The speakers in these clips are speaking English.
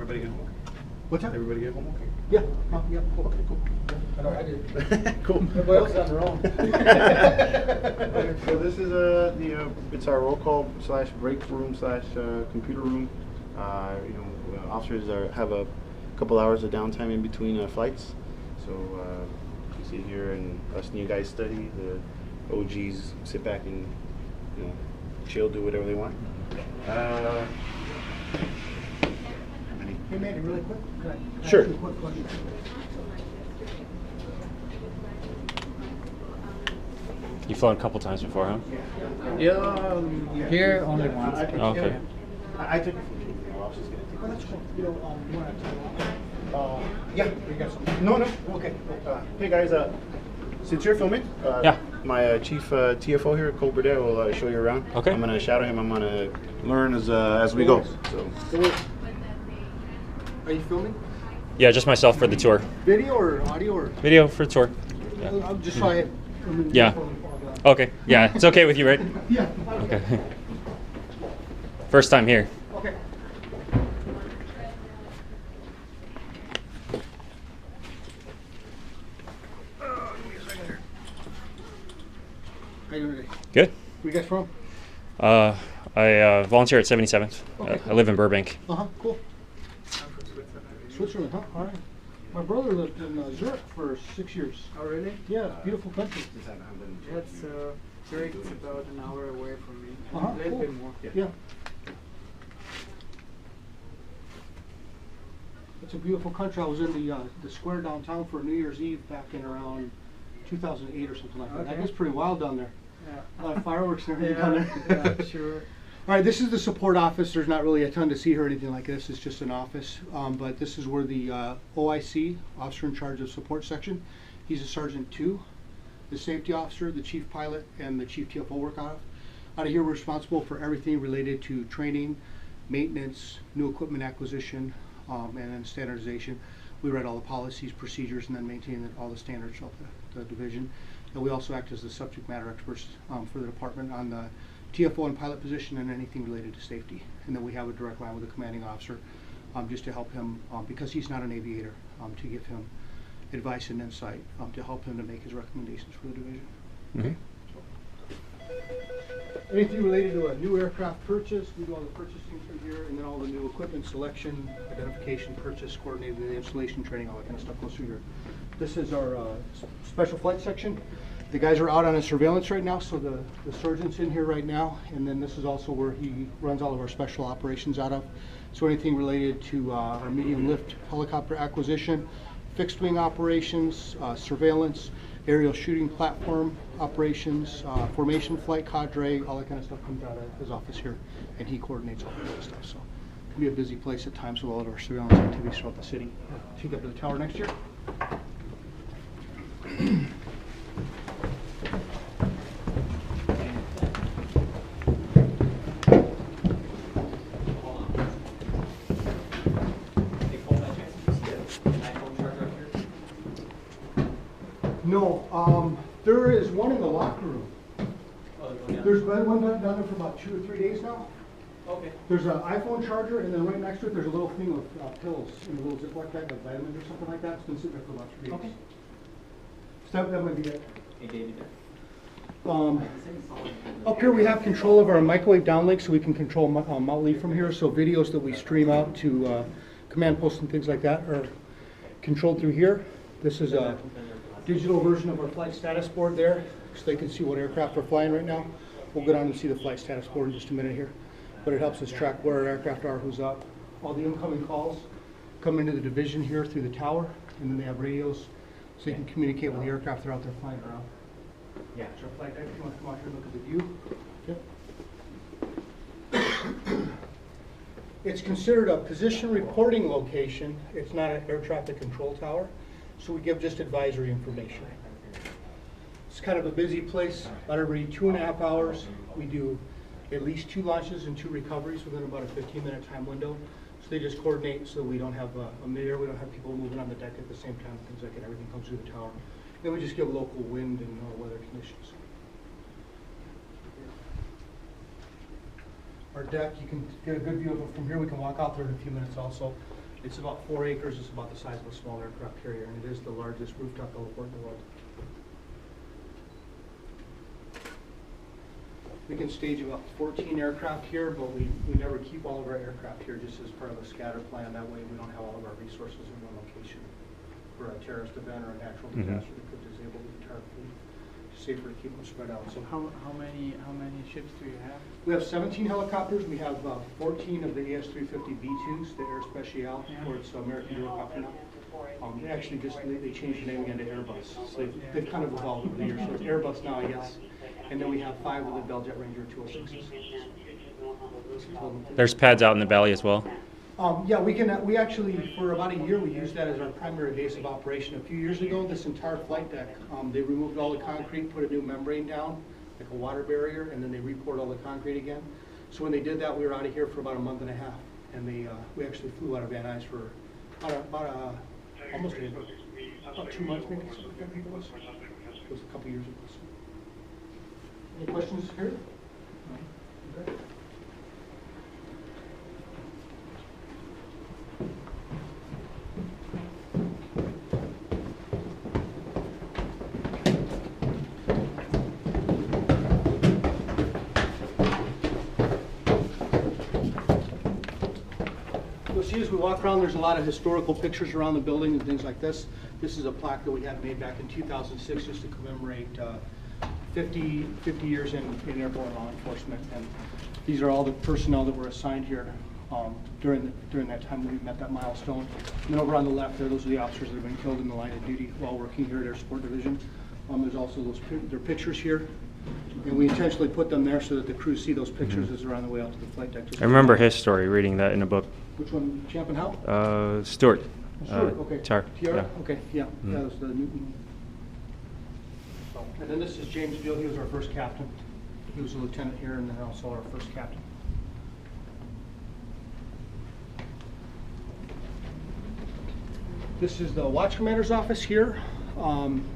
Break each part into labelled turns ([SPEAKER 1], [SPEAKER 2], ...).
[SPEAKER 1] Everybody good?
[SPEAKER 2] What's that?
[SPEAKER 1] Everybody good? Okay.
[SPEAKER 2] Yeah. Yeah. Cool.
[SPEAKER 1] Okay, cool.
[SPEAKER 2] I know I did.
[SPEAKER 1] Cool.
[SPEAKER 2] Everybody else is on their own.
[SPEAKER 1] So this is it's our roll call slash break room slash computer room. Officers have a couple hours of downtime in between flights. So you see here, and us new guys study. The OGs sit back and chill, do whatever they want.
[SPEAKER 2] Hey, Mandy, really quick. Can I
[SPEAKER 1] Sure.
[SPEAKER 2] ask you a quick question?
[SPEAKER 3] You've flown a couple times before, huh?
[SPEAKER 4] Yeah, here only once.
[SPEAKER 3] Oh, okay.
[SPEAKER 1] I took it from you. I was just gonna take
[SPEAKER 2] Oh, that's cool. You know, you want to
[SPEAKER 1] Yeah.
[SPEAKER 2] you got something?
[SPEAKER 1] No.
[SPEAKER 2] Okay.
[SPEAKER 1] Hey guys, since you're filming,
[SPEAKER 3] Yeah.
[SPEAKER 1] my chief TFO here, Cole Burdett, will show you around.
[SPEAKER 3] Okay.
[SPEAKER 1] I'm gonna shadow him. I'm gonna learn as we go. So.
[SPEAKER 2] Are you filming?
[SPEAKER 3] Yeah, just myself for the tour.
[SPEAKER 2] Video or audio or?
[SPEAKER 3] Video for the tour.
[SPEAKER 2] I'm just trying.
[SPEAKER 3] Yeah. Okay. Yeah, it's okay with you, right?
[SPEAKER 2] Yeah.
[SPEAKER 3] Okay. First time here.
[SPEAKER 2] Okay. How you doing today?
[SPEAKER 3] Good.
[SPEAKER 2] Where you guys from?
[SPEAKER 3] I volunteer at 77th.
[SPEAKER 2] Okay.
[SPEAKER 3] I live in Burbank.
[SPEAKER 2] Cool. Switzerland, huh? All right. My brother lived in Zurich for 6 years.
[SPEAKER 4] Oh, really?
[SPEAKER 2] Yeah, beautiful country.
[SPEAKER 4] That's Zurich. It's about an hour away from me. A little
[SPEAKER 2] Cool.
[SPEAKER 4] bit more.
[SPEAKER 2] Yeah. It's a beautiful country. I was in the square downtown for New Year's Eve back in around 2008 or something like that. That
[SPEAKER 4] Okay.
[SPEAKER 2] gets pretty wild down there.
[SPEAKER 4] Yeah.
[SPEAKER 2] A lot of fireworks and everything down there.
[SPEAKER 4] Yeah, sure.
[SPEAKER 2] All right, this is the support office. There's not really a ton to see here or anything like this. It's just an office. But this is where the OIC, Officer in Charge of Support Section, he's a Sergeant 2. The safety officer, the chief pilot, and the chief TFO work out of. Out of here, we're responsible for everything related to training, maintenance, new equipment acquisition, and then standardization. We write all the policies, procedures, and then maintain all the standards of the division. And we also act as the subject matter experts for the department on the TFO and pilot position and anything related to safety. And then we have a direct line with the commanding officer just to help him, because he's not an aviator, to give him advice and insight to help him to make his recommendations for the division.
[SPEAKER 3] Mm-hmm.
[SPEAKER 2] Anything related to a new aircraft purchase, we do all the purchasing through here, and then all the new equipment selection, identification, purchase, coordinating, the installation, training, all that kind of stuff goes through here. This is our special flight section. The guys are out on a surveillance right now, so the surgeon's in here right now, and then this is also where he runs all of our special operations out of. So anything related to our medium lift helicopter acquisition, fixed wing operations, surveillance, aerial shooting platform operations, formation flight cadre, all that kind of stuff comes out of his office here, and he coordinates all of that stuff. So it can be a busy place at times with all of our surveillance activities throughout the city. Take up to the tower next year. No, there is one in the locker room. There's been one down there for about 2 or 3 days now.
[SPEAKER 4] Okay.
[SPEAKER 2] There's an iPhone charger, and then right next to it, there's a little thing of pills in a little Ziploc bag, like vitamins or something like that. It's been sitting there for about 3 days.
[SPEAKER 4] Okay.
[SPEAKER 2] So that might be it.
[SPEAKER 4] Hey, David.
[SPEAKER 2] Up here we have control of our microwave downlink, so we can control mount lead from here. So videos that we stream out to command posts and things like that are controlled through here. This is a digital version of our flight status board there, so they can see what aircraft we're flying right now. We'll go down and see the flight status board in just a minute here. But it helps us track where our aircraft are, who's up. All the incoming calls come into the division here through the tower, and then they have radios, so you can communicate with the aircraft that are out there flying around. Yeah, it's our flight deck. If you want to come out here and look at the view. Yep. It's considered a position reporting location. It's not an air traffic control tower, so we give just advisory information. It's kind of a busy place. About every 2.5 hours, we do at least 2 launches and 2 recoveries within about a 15-minute time window. So they just coordinate so we don't have a mid-air, we don't have people moving on the deck at the same time, things like that. Everything comes through the tower. Then we just give local wind and weather conditions. Our deck, you can get a good view of it from here. We can walk out there in a few minutes also. It's about 4 acres. It's about the size of a small aircraft carrier, and it is the largest rooftop heliport in the world. We can stage about 14 aircraft here, but we never keep all of our aircraft here just as part of a scatter plan. That way we don't have all of our resources in one location for a terrorist event or a natural disaster that could disable the entire fleet. It's safer to keep them spread out. So
[SPEAKER 4] How many ships do you have?
[SPEAKER 2] we have 17 helicopters. We have 14 of the AS-350 B2s, the Air Speciale, or it's American Eurocopter now. They actually just they changed the name again to Airbus. So they've kind of evolved over the years. So it's Airbus now, I guess. And then we have 5 of the Bell Jet Ranger 206s.
[SPEAKER 3] There's pads out in the valley as well.
[SPEAKER 2] Yeah, we actually, for about a year, we used that as our primary base of operation. A few years ago, this entire flight deck, they removed all the concrete, put a new membrane down, like a water barrier, and then they repoured all the concrete again. So when they did that, we were out of here for about a month and a half. And we actually flew out of Van Nuys for almost about 2 months, maybe, something like that, I think it was. It was a couple years ago. Any questions here? No? Okay. You'll see as we walk around, there's a lot of historical pictures around the building and things like this. This is a plaque that we had made back in 2006 just to commemorate 50 years in airborne law enforcement. And these are all the personnel that were assigned here during that time when we met that milestone. And then over on the left there, those are the officers that have been killed in the line of duty while working here at Air Support Division. There's also their pictures here. And we intentionally put them there so that the crews see those pictures as they're on the way out to the flight deck.
[SPEAKER 3] I remember his story, reading that in a book.
[SPEAKER 2] Which one, Champ and Howe?
[SPEAKER 3] Stuart.
[SPEAKER 2] Sure, okay.
[SPEAKER 3] Tiara.
[SPEAKER 2] Tiara?
[SPEAKER 3] Yeah.
[SPEAKER 2] Okay, yeah, that was the Newton. And then this is James Beal. He was our first captain. He was a lieutenant here and then also our first captain. This is the watch commander's office here.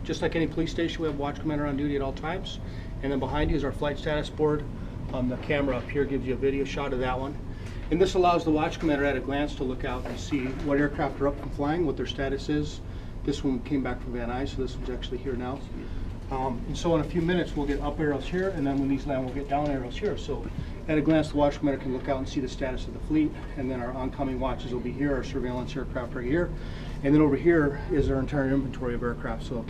[SPEAKER 2] Just like any police station, we have a watch commander on duty at all times. And then behind you is our flight status board. The camera up here gives you a video shot of that one. And this allows the watch commander at a glance to look out and see what aircraft are up and flying, what their status is. This one came back from Van Nuys, so this one's actually here now. And so in a few minutes, we'll get up arrows here, and then when these land, we'll get down arrows here. So at a glance, the watch commander can look out and see the status of the fleet, and then our oncoming watches will be here, our surveillance aircraft right here. And then over here is our entire inventory of aircraft. So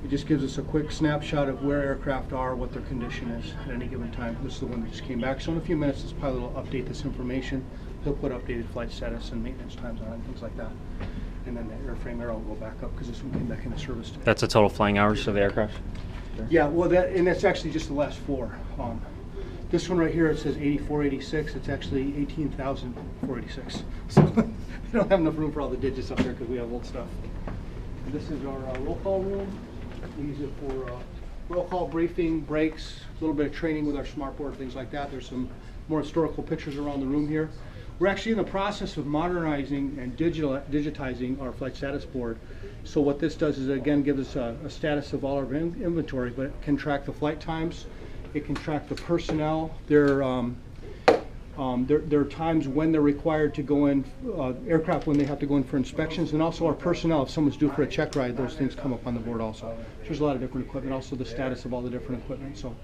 [SPEAKER 2] it just gives us a quick snapshot of where aircraft are, what their condition is at any given time. This is the one that just came back. So in a few minutes, this pilot will update this information. He'll put updated flight status and maintenance times on it and things like that. And then the airframe arrow will go back up because this one came back into service today.
[SPEAKER 3] That's the total flying hours of the aircraft?
[SPEAKER 2] Yeah, well, that's actually just the last 4. This one right here, it says 8486. It's actually 18,486. So we don't have enough room for all the digits up there because we have old stuff. And this is our roll call room. We use it for roll call briefing, breaks, a little bit of training with our smart board, things like that. There's some more historical pictures around the room here. We're actually in the process of modernizing and digitizing our flight status board. So what this does is, again, gives us a status of all our inventory, but it can track the flight times, it can track the personnel, their times when they're required to go in, aircraft when they have to go in for inspections, and also our personnel. If someone's due for a check ride, those things come up on the board also. There's a lot of different equipment, also the status of all the different equipment. So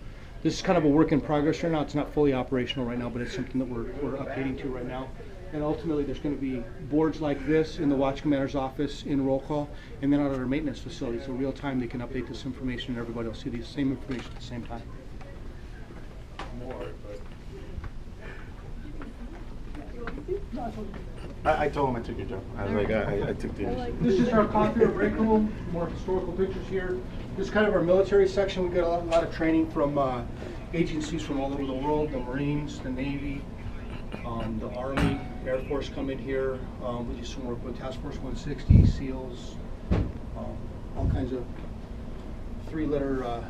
[SPEAKER 2] this is kind of a work in progress right now. It's not fully operational right now, but it's something that we're updating to right now. And ultimately, there's going to be boards like this in the watch commander's office in roll call, and then out at our maintenance facility. So real time, they can update this information, and everybody will see the same information at the same time.
[SPEAKER 1] I told him I took your job. I was like, I took the initiative.
[SPEAKER 2] This is our coffee or break room. More historical pictures here. This is kind of our military section. We get a lot of training from agencies from all over the world: the Marines, the Navy, the Army, Air Force come in here. We do some work with Task Force 160, SEALs, all kinds of 3-letter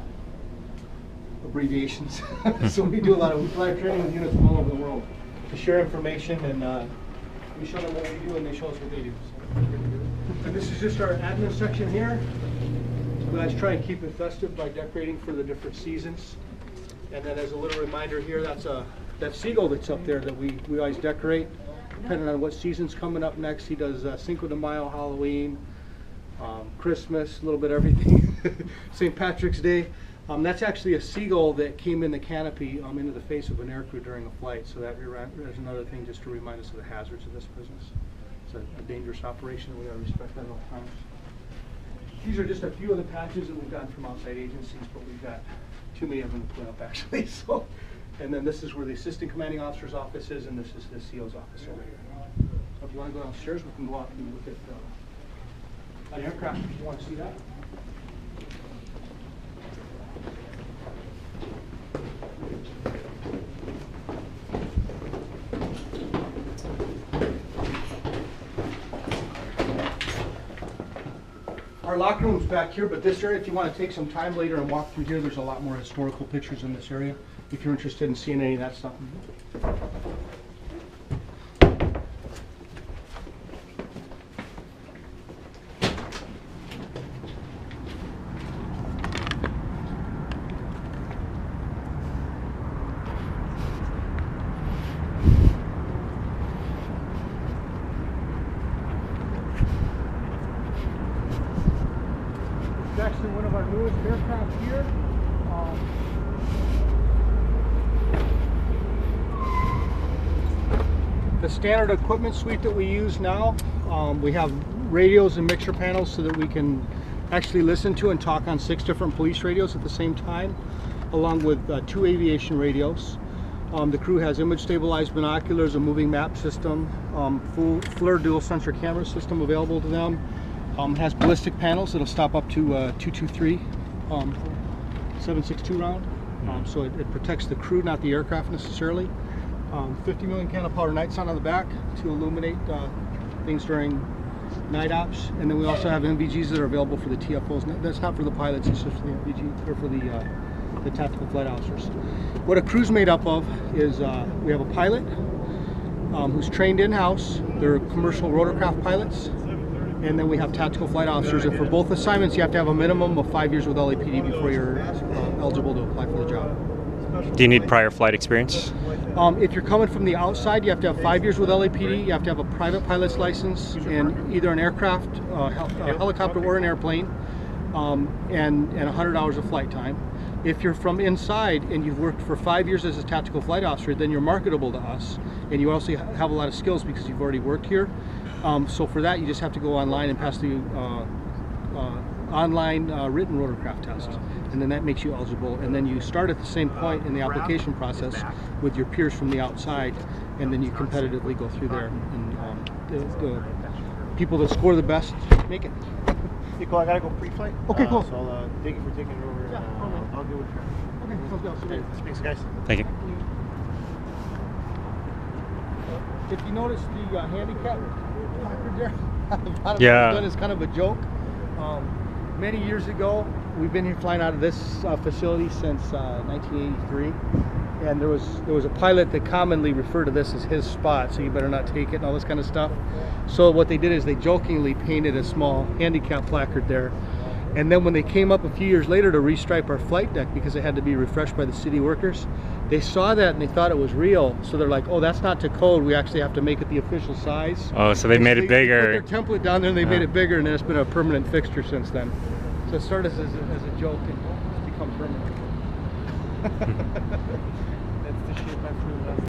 [SPEAKER 2] abbreviations. So we do a lot of training with units from all over the world to share information, and we show them what we do, and they show us what they do. So, and this is just our admin section here. We always try and keep it festive by decorating for the different seasons. And then as a little reminder here, that's that seagull that's up there that we always decorate. depending on what season's coming up next. He does Cinco de Mayo, Halloween, Christmas, a little bit of everything. St. Patrick's Day. That's actually a seagull that came in the canopy into the face of an aircrew during a flight. So that is another thing just to remind us of the hazards of this business. It's a dangerous operation, and we gotta respect that at all times. These are just a few of the patches that we've gotten from outside agencies, but we've got too many of them to put up actually. So, and then this is where the assistant commanding officer's office is, and this is the CO's office over here. So if you want to go downstairs, we can go out and look at an aircraft if you want to see that. Our locker room's back here, but this area, if you want to take some time later and walk through here, there's a lot more historical pictures in this area, if you're interested in seeing any of that stuff. It's actually one of our newest aircraft here. The standard equipment suite that we use now, we have radios and mixer panels so that we can actually listen to and talk on 6 different police radios at the same time, along with 2 aviation radios. The crew has image stabilized binoculars, a moving map system, full FLIR dual sensor camera system available to them. Has ballistic panels that'll stop up to 223 7.62 round. So it protects the crew, not the aircraft necessarily. 50 million candle powder night sun on the back to illuminate things during night ops. And then we also have NVGs that are available for the TFOs. That's not for the pilots, it's just for the NVG, or for the tactical flight officers. What a crew's made up of is we have a pilot who's trained in-house. They're commercial rotorcraft pilots. And then we have tactical flight officers, and for both assignments you have to have a minimum of 5 years with LAPD before you're eligible to apply for the job.
[SPEAKER 3] Do you need prior flight experience?
[SPEAKER 2] If you're coming from the outside, you have to have 5 years with LAPD, you have to have a private pilot's license in either an aircraft, a helicopter or an airplane, and 100 hours of flight time. If you're from inside and you've worked for 5 years as a tactical flight officer, then you're marketable to us, and you also have a lot of skills because you've already worked here. So for that, you just have to go online and pass the online written rotorcraft test, and then that makes you eligible. And then you start at the same point in the application process with your peers from the outside, and then you competitively go through there. And the people that score the best make it.
[SPEAKER 1] Hey, cool. I gotta go pre-flight.
[SPEAKER 2] Okay, cool.
[SPEAKER 1] So I'll thank you for taking it over.
[SPEAKER 2] Yeah,
[SPEAKER 1] I'll deal with you.
[SPEAKER 2] Okay, sounds good. I'll see you.
[SPEAKER 1] Thanks, guys.
[SPEAKER 3] Thank you.
[SPEAKER 2] If you notice the handicap placard there, a lot of
[SPEAKER 3] Yeah.
[SPEAKER 2] it's done as kind of a joke. Many years ago, we've been here flying out of this facility since 1983, and there was a pilot that commonly referred to this as his spot, so you better not take it and all this kind of stuff. So what they did is they jokingly painted a small handicap placard there. And then when they came up a few years later to restripe our flight deck because it had to be refreshed by the city workers, they saw that and they thought it was real. So they're like, oh, that's not to code. We actually have to make it the official size.
[SPEAKER 3] Oh, so they made it bigger.
[SPEAKER 2] They put their template down there and they made it bigger, and then it's been a permanent fixture since then. So it started as a joke and it's become permanent.
[SPEAKER 4] That's the shape I flew last.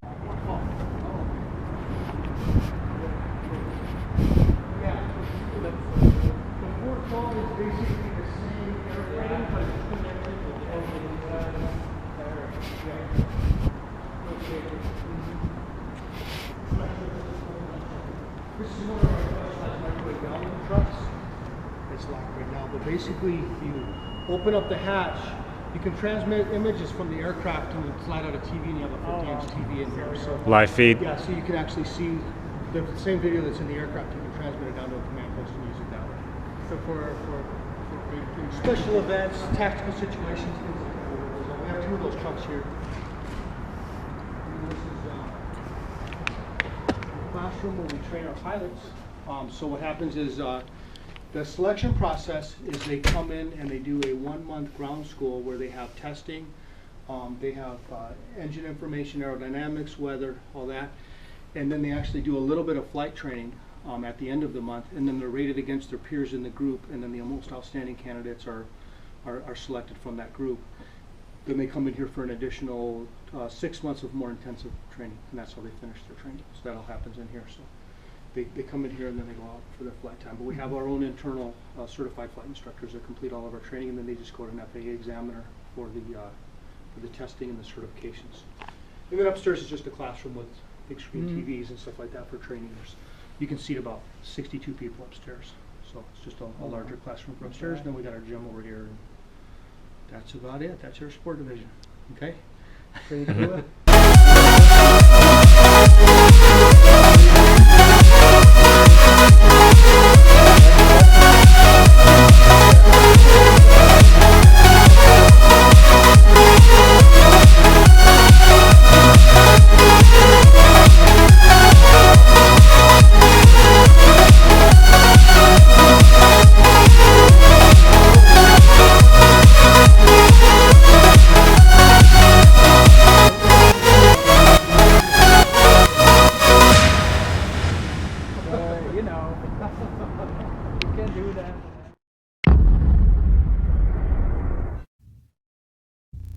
[SPEAKER 2] Yeah, the port call is basically the same airplane, but it's connected This is one of our microwave download trucks. It's locked right now, but basically, if you open up the hatch, you can transmit images from the aircraft and slide out a TV, and you have a 50-inch TV in here. So
[SPEAKER 3] Live feed?
[SPEAKER 2] yeah, so you can actually see the same video that's in the aircraft. You can transmit it down to a command post and use it that way.
[SPEAKER 4] So for
[SPEAKER 2] Special events, tactical situations, things like that. We have 2 of those trucks here. And this is the classroom where we train our pilots. So what happens is the selection process is they come in and they do a 1-month ground school where they have testing, they have engine information, aerodynamics, weather, all that. and then they actually do a little bit of flight training at the end of the month, and then they're rated against their peers in the group, and then the most outstanding candidates are selected from that group. Then they come in here for an additional 6 months of more intensive training, and that's how they finish their training. So that all happens in here. So they come in here and then they go out for their flight time. But we have our own internal certified flight instructors that complete all of our training, and then they just go to an FAA examiner for the testing and the certifications. And then upstairs is just a classroom with big screen TVs and stuff like that for training. You can seat about 62 people upstairs. So it's just a larger classroom for upstairs.
[SPEAKER 4] Okay.
[SPEAKER 2] Then we got our gym over here. And that's about it. That's our sport division. Okay?
[SPEAKER 4] Pretty cool. You know, you can do that.